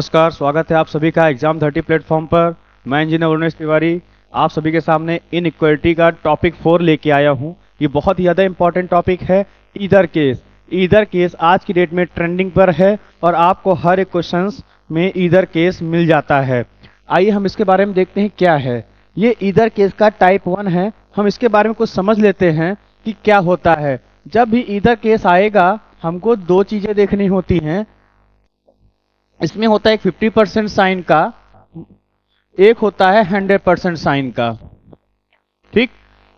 नमस्कार, स्वागत है आप सभी का एग्जाम 30 प्लेटफॉर्म पर। मैं इंजीनियर वरुणेश तिवारी आप सभी के सामने इनइक्वालिटी का टॉपिक 4 लेके आया हूं। ये बहुत ही ज़्यादा इंपॉर्टेंट टॉपिक है। ईदर केस आज की डेट में ट्रेंडिंग पर है और आपको हर एक क्वेश्चंस में ईदर केस मिल जाता है। आइए हम इसके बारे में देखते हैं क्या है ये ईदर केस का टाइप 1 है। हम इसके बारे में कुछ समझ लेते हैं कि क्या होता है। जब भी ईदर केस आएगा हमको दो चीजें देखनी होती हैं। इसमें होता है एक 50% साइन का, एक होता है 100% साइन का। ठीक,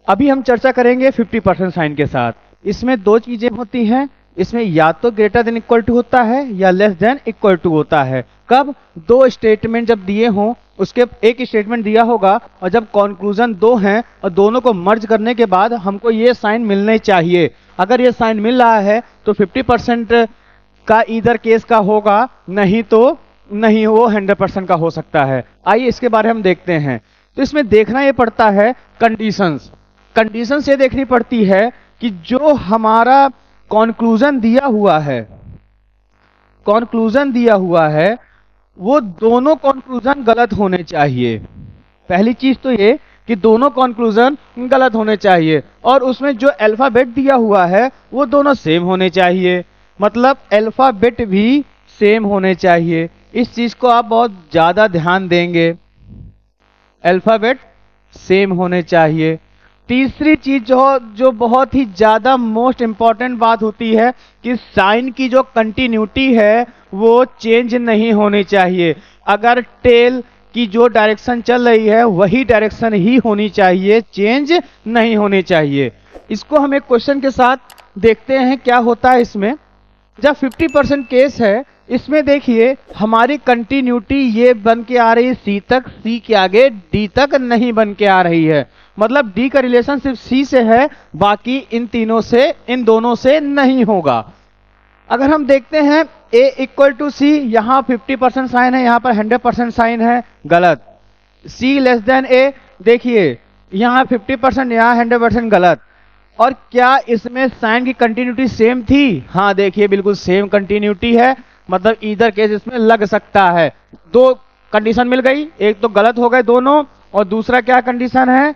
अभी हम चर्चा करेंगे 50% साइन के साथ। इसमें दो चीजें होती हैं, इसमें या तो ग्रेटर देन इक्वल टू होता है या लेस देन इक्वल टू होता है। कब? दो स्टेटमेंट जब दिए हों, उसके एक स्टेटमेंट दिया होगा और जब कंक्लूजन दो हैं और दोनों को मर्ज करने के बाद हमको ये साइन मिलने चाहिए। अगर ये साइन मिल रहा है तो 50% का ईदर केस का होगा, नहीं तो नहीं, वो 100% का हो सकता है। आइए इसके बारे में हम देखते हैं। तो इसमें देखना ये पड़ता है कंडीशंस ये देखनी पड़ती है कि जो हमारा कंक्लूजन दिया हुआ है वो दोनों कंक्लूजन गलत होने चाहिए। पहली चीज तो ये कि दोनों कंक्लूजन गलत होने चाहिए और उसमें जो अल्फाबेट दिया हुआ है वो दोनों सेम होने चाहिए। मतलब अल्फाबेट भी सेम होने चाहिए। इस चीज को आप बहुत ज्यादा ध्यान देंगे, अल्फाबेट सेम होने चाहिए। तीसरी चीज जो बहुत ही ज्यादा मोस्ट इंपॉर्टेंट बात होती है कि साइन की जो कंटिन्यूटी है वो चेंज नहीं होनी चाहिए। अगर टेल की जो डायरेक्शन चल रही है वही डायरेक्शन ही होनी चाहिए, चेंज नहीं होनी चाहिए। इसको हम एक क्वेश्चन के साथ देखते हैं क्या होता है। इसमें जब 50% केस है, इसमें देखिए हमारी कंटिन्यूटी ये बन के आ रही है सी तक, सी के आगे डी तक नहीं बन के आ रही है। मतलब डी का रिलेशन सिर्फ सी से है, बाकी इन दोनों से नहीं होगा। अगर हम देखते हैं ए इक्वल टू सी, यहां 50% साइन है, यहां पर 100% साइन है, गलत। सी लेस देन ए, देखिए यहां 50%, यहां 100%, गलत। और क्या इसमें साइन की कंटिन्यूटी सेम थी? हाँ, देखिए बिल्कुल सेम कंटिन्यूटी है। मतलब ईदर केस इसमें लग सकता है। दो कंडीशन मिल गई, एक तो गलत हो गए दोनों और दूसरा क्या कंडीशन है?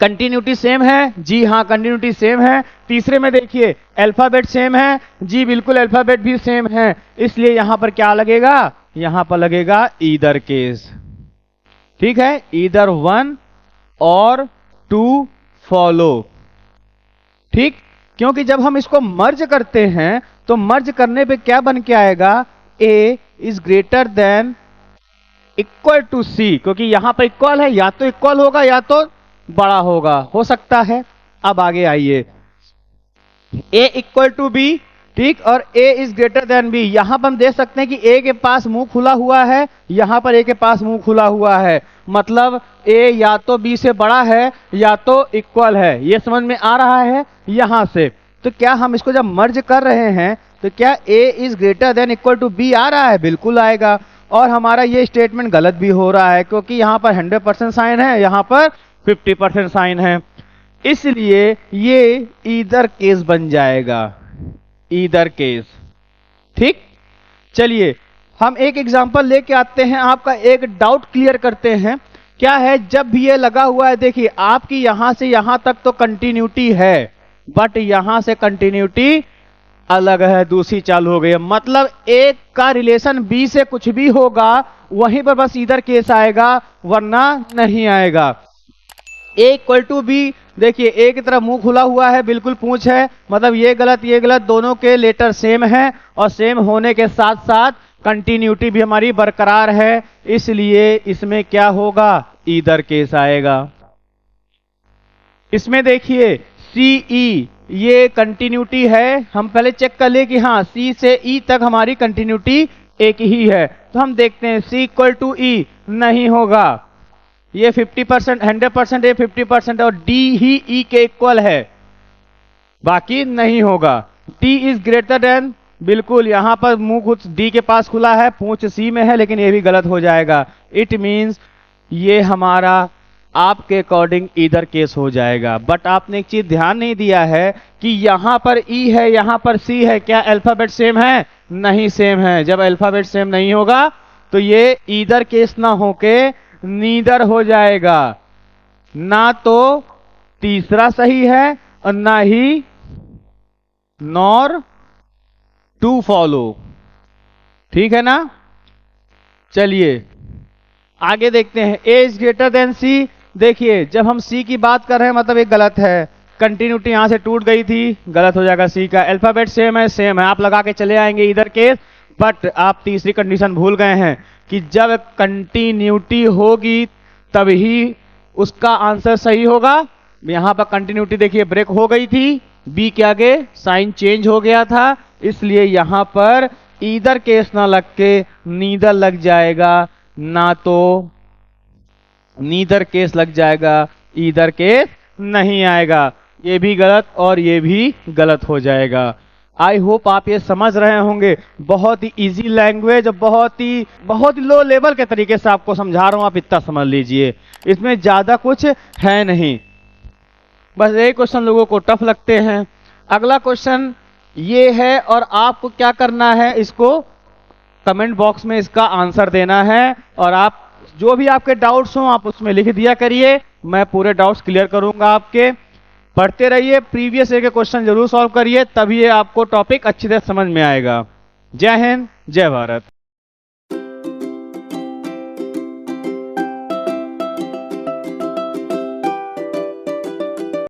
कंटिन्यूटी सेम है। जी हाँ, कंटिन्यूटी सेम है। तीसरे में देखिए अल्फाबेट सेम है। जी बिल्कुल, अल्फाबेट भी सेम है। इसलिए यहां पर क्या लगेगा? यहां पर लगेगा ईदर केस। ठीक है, ईदर 1 और 2 फॉलो। ठीक, क्योंकि जब हम इसको मर्ज करते हैं तो मर्ज करने पे क्या बन के आएगा? A is greater than equal to C, क्योंकि यहां पर इक्वल है, या तो इक्वल होगा या तो बड़ा होगा, हो सकता है। अब आगे आइए, ए इक्वल टू बी, ठीक, और ए इज ग्रेटर देन बी। यहां पर हम देख सकते हैं कि ए के पास मुंह खुला हुआ है, यहां पर ए के पास मुंह खुला हुआ है। मतलब ए या तो बी से बड़ा है या तो इक्वल है। ये समझ में आ रहा है यहां से। तो क्या हम इसको जब मर्ज कर रहे हैं तो क्या A is greater than equal to B आ रहा है? बिल्कुल आएगा। और हमारा ये स्टेटमेंट गलत भी हो रहा है क्योंकि यहां पर 100% साइन है, यहां पर 50% साइन है। इसलिए ये ईदर केस बन जाएगा, ईदर केस। ठीक, चलिए हम एक एग्जांपल लेके आते हैं, आपका एक डाउट क्लियर करते हैं। क्या है? जब भी ये लगा हुआ है, देखिए आपकी यहां से यहां तक तो कंटिन्यूटी है, बट यहां से कंटिन्यूटी अलग है, दूसरी चालू हो गई है। मतलब एक का रिलेशन बी से कुछ भी होगा वहीं पर बस ईदर केस आएगा, वरना नहीं आएगा। ए इक्वल टू बी, देखिए ए की तरफ मुंह खुला हुआ है, बिल्कुल पूंछ है, मतलब ये गलत, दोनों के लेटर सेम है और सेम होने के साथ साथ कंटिन्यूटी भी हमारी बरकरार है। इसलिए इसमें क्या होगा? ईदर केस आएगा। इसमें देखिए सी ई, ये कंटिन्यूटी है। हम पहले चेक कर ले कि हाँ सी से ई तक हमारी कंटिन्यूटी एक ही है। तो हम देखते हैं सी इक्वल टू ई, नहीं होगा। ये 50%, 100%, ये 50% और डी ही ई के इक्वल है, बाकी नहीं होगा। डी इज ग्रेटर देन, बिल्कुल यहां पर मुंह कुछ डी के पास खुला है, पूंछ सी में है, लेकिन ये भी गलत हो जाएगा। इट मींस ये हमारा आपके अकॉर्डिंग ईदर केस हो जाएगा। बट आपने एक चीज ध्यान नहीं दिया है कि यहां पर ई है, यहां पर सी है, क्या अल्फाबेट सेम है? नहीं सेम है। जब अल्फाबेट सेम नहीं होगा तो ये ईदर केस ना होके नीदर हो जाएगा। ना तो तीसरा सही है और ना ही नॉर टू फॉलो। ठीक है ना? चलिए आगे देखते हैं। ए इज ग्रेटर देन सी। देखिए जब हम सी की बात कर रहे हैं मतलब ये गलत है। कंटिन्यूटी यहां से टूट गई थी, गलत हो जाएगा सी का। अल्फाबेट सेम है, सेम है, आप लगा के चले आएंगे इधर केस। बट आप तीसरी कंडीशन भूल गए हैं कि जब कंटिन्यूटी होगी तभी उसका आंसर सही होगा। यहां पर कंटिन्यूटी देखिए ब्रेक हो गई थी, बी के आगे साइन चेंज हो गया था, इसलिए यहां पर ईदर केस ना लग के नीदर लग जाएगा, ना तो नीदर केस लग जाएगा, ईदर केस नहीं आएगा। ये भी गलत और ये भी गलत हो जाएगा। आई होप आप ये समझ रहे होंगे। बहुत ही इजी लैंग्वेज, बहुत ही लो लेवल के तरीके से आपको समझा रहा हूं, आप इतना समझ लीजिए। इसमें ज्यादा कुछ है नहीं, बस एक क्वेश्चन लोगों को टफ लगते हैं। अगला क्वेश्चन ये है और आपको क्या करना है, इसको कमेंट बॉक्स में इसका आंसर देना है और आप जो भी आपके डाउट्स हो आप उसमें लिख दिया करिए, मैं पूरे डाउट्स क्लियर करूंगा आपके। पढ़ते रहिए, प्रीवियस ईयर के क्वेश्चन जरूर सॉल्व करिए, तभी ये आपको टॉपिक अच्छी तरह समझ में आएगा। जय हिंद, जय भारत।